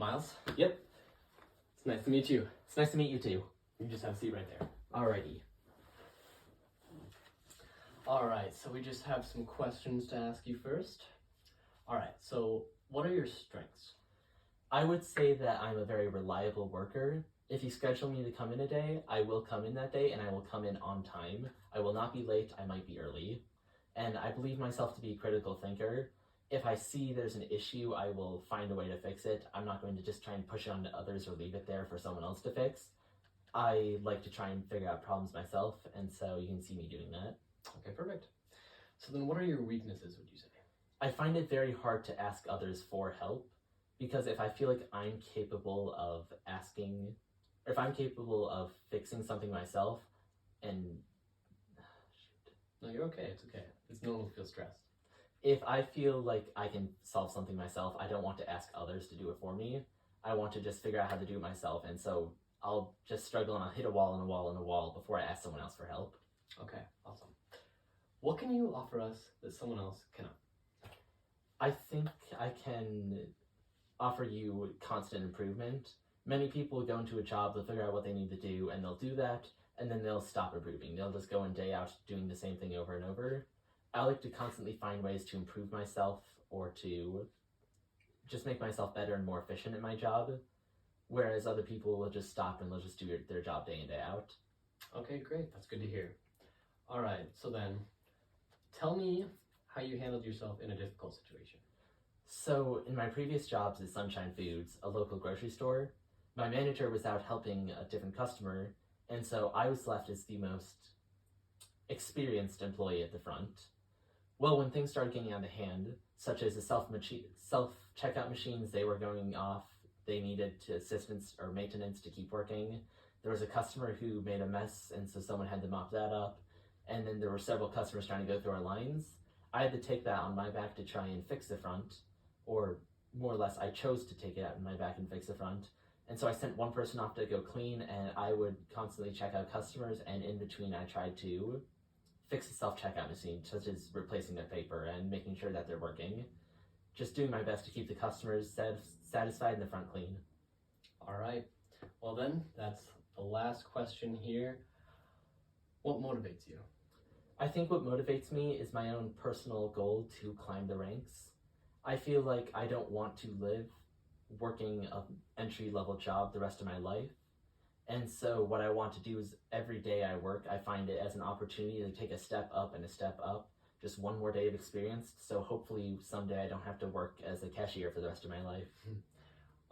Myles, Yep. it's nice to meet you. It's nice to meet you too. You just have a seat right there. Alrighty. Alright, so we just have some questions to ask you first. Alright, so what are your strengths? I would say that I'm a very reliable worker. If you schedule me to come in a day, I will come in that day and I will come in on time. I will not be late, I might be early. And I believe myself to be a critical thinker. If I see there's an issue, I will find a way to fix it. I'm not going to just try and push it onto others or leave it there for someone else to fix. I like to try and figure out problems myself, and so you can see me doing that. Okay, perfect. So then what are your weaknesses, would you say? I find it very hard to ask others for help, because if I feel like I'm capable of asking, if I'm capable of fixing something myself, and No, you're okay, it's okay. It's normal to feel stressed. if I feel like I can solve something myself, I don't want to ask others to do it for me. I want to just figure out how to do it myself, and so I'll just struggle and I'll hit a wall and a wall and a wall before I ask someone else for help. Okay, awesome. What can you offer us that someone else cannot? I think I can offer you constant improvement. Many people go into a job, they'll figure out what they need to do, and they'll do that, and then they'll stop improving. They'll just go in day out doing the same thing over and over. I like to constantly find ways to improve myself or to just make myself better and more efficient at my job, whereas other people will just stop and they'll just do their job day in, day out. Okay, great, that's good to hear. Alright, so then, tell me how you handled yourself in a difficult situation. So, in my previous jobs at Sunshine Foods, a local grocery store, my manager was out helping a different customer, and so I was left as the most experienced employee at the front. Well, when things started getting out of hand, such as the self-checkout machines, they were going off, they needed assistance or maintenance to keep working. There was a customer who made a mess, and so someone had to mop that up. And then there were several customers trying to go through our lines. I had to take that on my back to try and fix the front, or more or less, I chose to take it out on my back and fix the front. And so I sent one person off to go clean, and I would constantly check out customers, and in between I tried to fix the self-checkout machine, such as replacing their paper and making sure that they're working. Just doing my best to keep the customers satisfied and the front clean. Alright, well then, that's the last question here. What motivates you? I think what motivates me is my own personal goal to climb the ranks. I feel like I don't want to live working an entry-level job the rest of my life. And so what I want to do is every day I work, I find it as an opportunity to take a step up and a step up, just one more day of experience. So hopefully someday I don't have to work as a cashier for the rest of my life.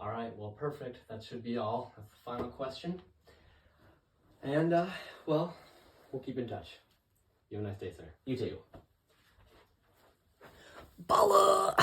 All right, well, perfect. That should be all. That's the final question. And, well, we'll keep in touch. You have a nice day, sir. You too. Balla!